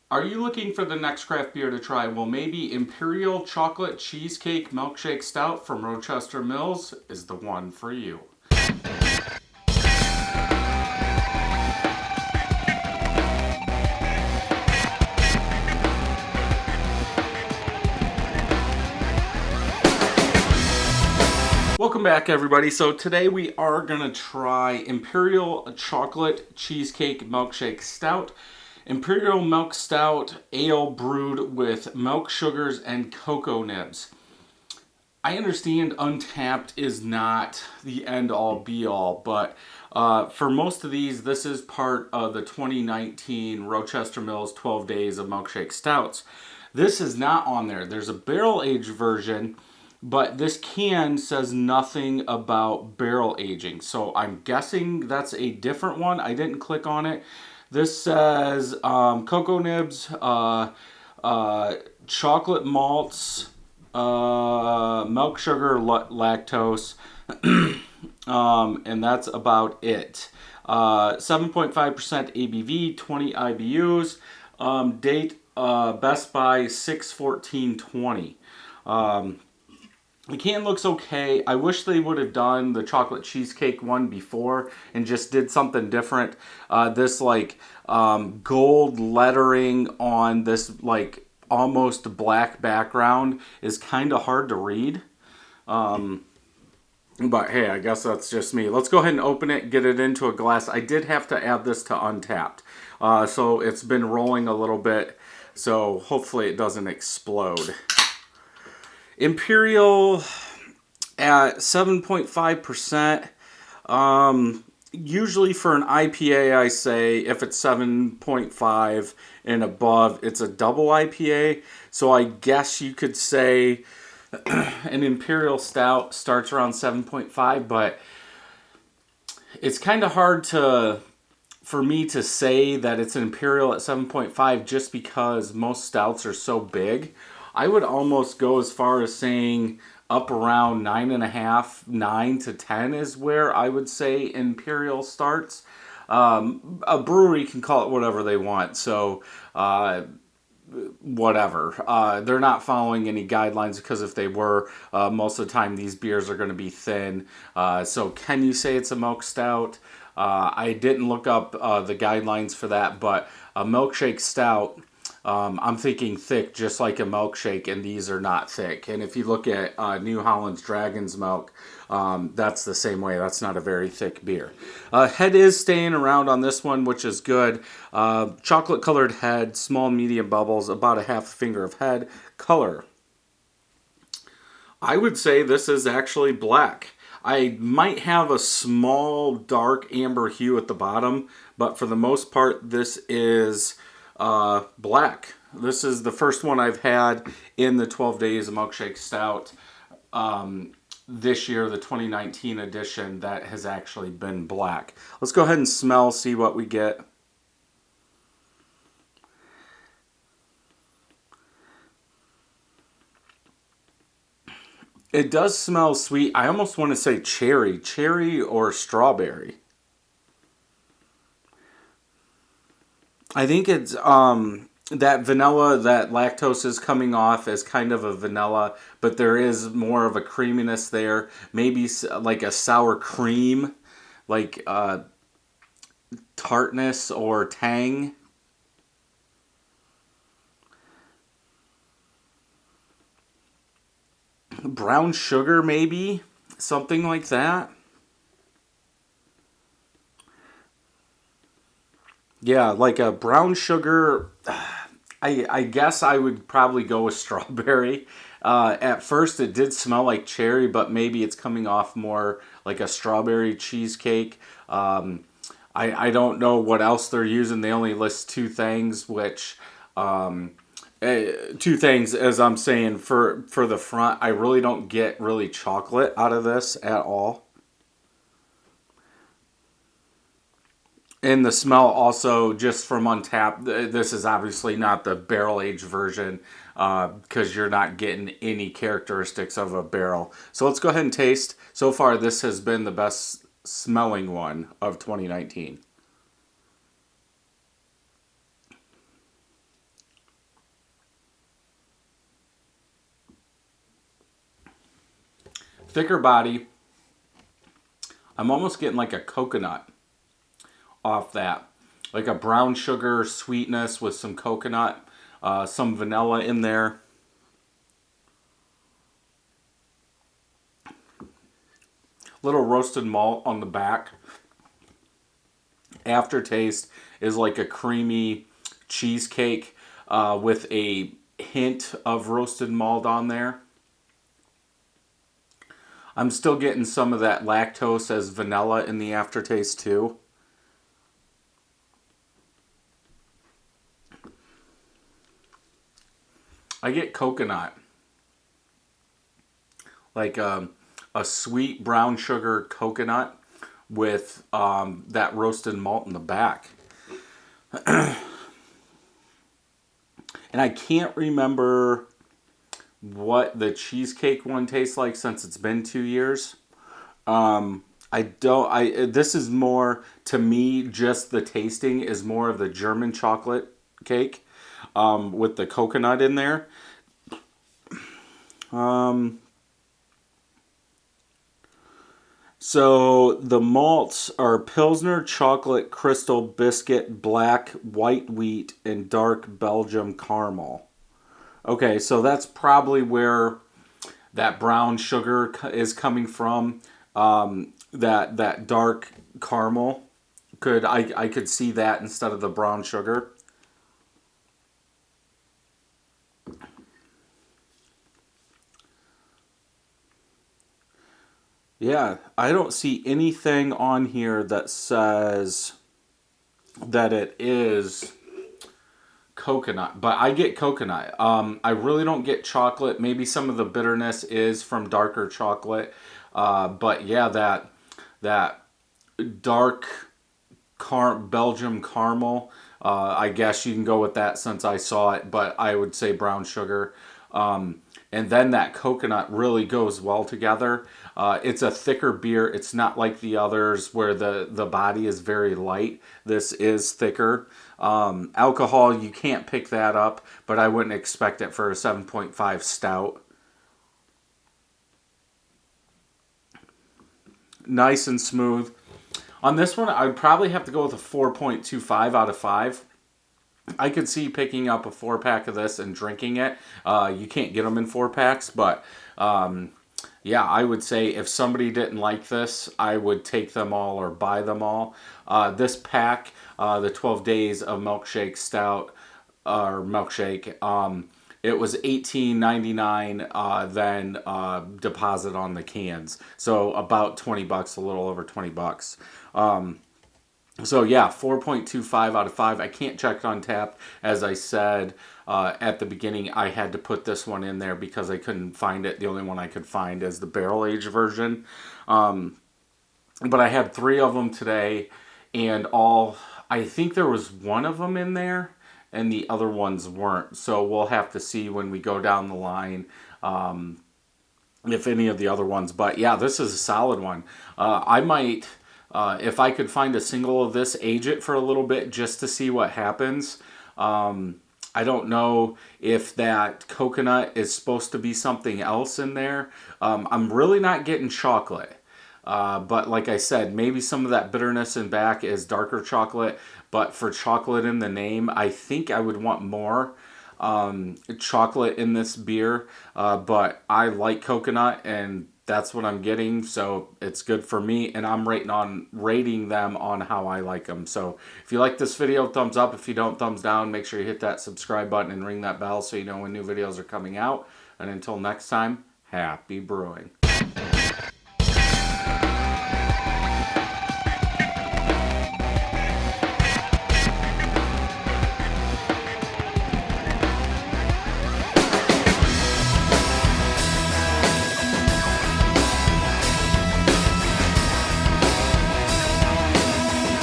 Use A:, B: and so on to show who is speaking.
A: Are you looking for the next craft beer to try? Well, maybe Imperial Chocolate Cheesecake Milkshake Stout from Rochester Mills is the one for you. Welcome back, everybody. So today we are going to try Imperial Chocolate Cheesecake Milkshake Stout. Imperial Milk Stout Ale brewed with milk sugars and cocoa nibs. I understand Untapped is not the end-all be-all, but for most of these, this is part of the 2019 Rochester Mills 12 Days of Milkshake Stouts. This is not on there. There's a barrel-aged version, but this can says nothing about barrel aging. So I'm guessing that's a different one. I didn't click on it. This says cocoa nibs, chocolate malts, milk sugar, lactose, and that's about it. 7.5% ABV, 20 IBUs. Date Best By 6/14/20. The can looks okay. I wish they would have done the chocolate cheesecake one before and just did something different. This like gold lettering on this like almost black background is kind of hard to read. But hey, I guess that's just me. Let's go ahead and open it, get it into a glass. I did have to add this to Untapped. So it's been rolling a little bit. So hopefully it doesn't explode. Imperial at 7.5%. Usually for an IPA, I say if it's 7.5 and above, it's a double IPA. So I guess you could say an Imperial Stout starts around 7.5, but it's kind of hard for me to say that it's an Imperial at 7.5 just because most stouts are so big. I would almost go as far as saying up around 9.5, 9 to 10 is where I would say Imperial starts. A brewery can call it whatever they want, so whatever. They're not following any guidelines because if they were, most of the time these beers are going to be thin. So can you say it's a milk stout? I didn't look up the guidelines for that, but a milkshake stout, I'm thinking thick, just like a milkshake, and these are not thick. And if you look at New Holland's Dragon's Milk, that's the same way. That's not a very thick beer. Head is staying around on this one, which is good. Chocolate-colored head, small, medium bubbles, about a half finger of head. Color. I would say this is actually black. I might have a small dark amber hue at the bottom, but for the most part, this is black. This is the first one I've had in the 12 Days of Milkshake Stout this year, the 2019 edition, that has actually been black. Let's go ahead and smell, see what we get. It does smell sweet. I almost want to say cherry or strawberry. I think it's that vanilla, that lactose is coming off as kind of a vanilla, but there is more of a creaminess there. Maybe like a sour cream, like tartness or tang. Brown sugar, maybe something like that. Yeah, like a brown sugar. I guess I would probably go with strawberry. At first, it did smell like cherry, but maybe it's coming off more like a strawberry cheesecake. I don't know what else they're using. They only list two things, which two things as I'm saying for the front. I really don't get really chocolate out of this at all. And the smell also, just from Untapped, this is obviously not the barrel aged version because you're not getting any characteristics of a barrel. So let's go ahead and taste. So far, this has been the best smelling one of 2019. thicker body. I'm almost getting like a coconut off that. Like a brown sugar sweetness with some coconut, some vanilla in there. Little roasted malt on the back. Aftertaste is like a creamy cheesecake with a hint of roasted malt on there. I'm still getting some of that lactose as vanilla in the aftertaste too. I get coconut. Like a sweet brown sugar coconut with that roasted malt in the back. And I can't remember what the cheesecake one tastes like since it's been 2 years. This is more, to me, just the tasting is more of the German chocolate cake with the coconut in there. So the malts are Pilsner, chocolate, crystal, biscuit, black, white wheat, and dark Belgium caramel. Okay, so that's probably where that brown sugar is coming from. That dark caramel, I could see that instead of the brown sugar. Yeah, I don't see anything on here that says that it is coconut, but I get coconut. I really don't get chocolate. Maybe some of the bitterness is from darker chocolate, but yeah, that dark Belgium caramel. I guess you can go with that since I saw it, but I would say brown sugar. And then that coconut really goes well together. It's a thicker beer. It's not like the others where the body is very light. This is thicker. Alcohol, you can't pick that up, but I wouldn't expect it for a 7.5 stout. Nice and smooth. On this one, I'd probably have to go with a 4.25 out of 5. I could see picking up a 4-pack of this and drinking it. You can't get them in 4-packs, but yeah, I would say if somebody didn't like this, I would take them all or buy them all. This pack, the 12 Days of Milkshake Stout, or Milkshake, it was $18.99, then deposit on the cans. So about 20 bucks, a little over 20 bucks. So yeah, 4.25 out of 5. I can't check Untappd. As I said at the beginning, I had to put this one in there because I couldn't find it. The only one I could find is the barrel aged version. But I had 3 of them today, and I think there was one of them in there, and the other ones weren't. So we'll have to see when we go down the line if any of the other ones. But yeah, this is a solid one. I might... if I could find a single of this, age it for a little bit just to see what happens. I don't know if that coconut is supposed to be something else in there. I'm really not getting chocolate. But like I said, maybe some of that bitterness in back is darker chocolate. But for chocolate in the name, I think I would want more chocolate in this beer. But I like coconut, and that's what I'm getting, so it's good for me, and I'm rating them on how I like them. So if you like this video, thumbs up. If you don't, thumbs down. Make sure you hit that subscribe button and ring that bell so you know when new videos are coming out. And until next time, happy brewing.